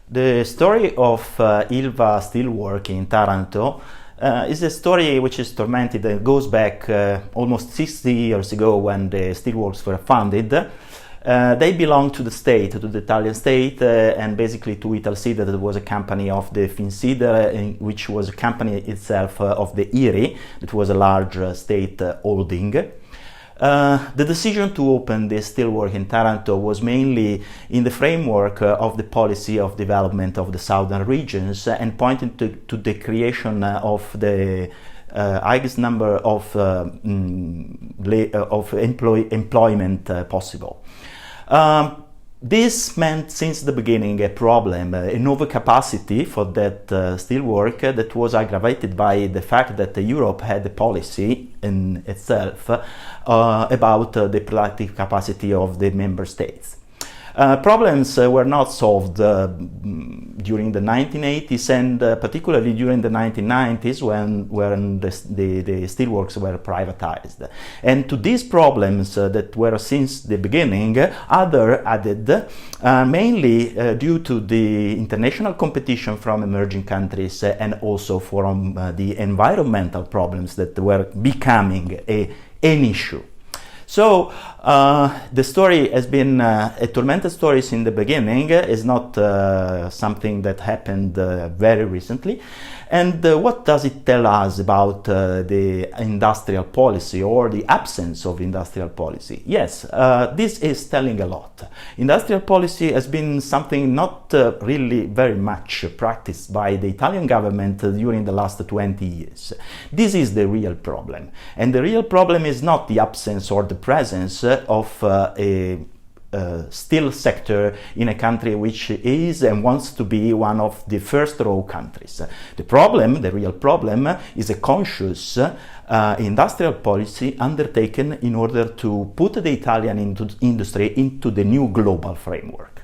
The story of Ilva steelwork in Taranto is a story which is tormented and goes back almost 60 years ago when the steelworks were founded. They belonged to the state, to the Italian state, and basically to Italsida, that was a company of the Finsider, which was a company itself of the IRI, that was a large state holding. The decision to open the steelwork in Taranto was mainly in the framework of the policy of development of the southern regions and pointed to the creation of the highest number of employment possible. This meant since the beginning a problem, an overcapacity for that steelwork that was aggravated by the fact that Europe had a policy in itself about the productive capacity of the member states. Problems were not solved during the 1980s and particularly during the 1990s when the steelworks were privatized. And to these problems that were since the beginning, other added, mainly due to the international competition from emerging countries and also from the environmental problems that were becoming an issue. So the story has been a tormented story since the beginning. It's not something that happened very recently. And what does it tell us about the industrial policy or the absence of industrial policy? Yes, this is telling a lot. Industrial policy has been something not really very much practiced by the Italian government during the last 20 years. This is the real problem. And the real problem is not the absence or the presence of a steel sector in a country which is and wants to be one of the first row countries. The problem, the real problem, is a conscious industrial policy undertaken in order to put the Italian industry into the new global framework.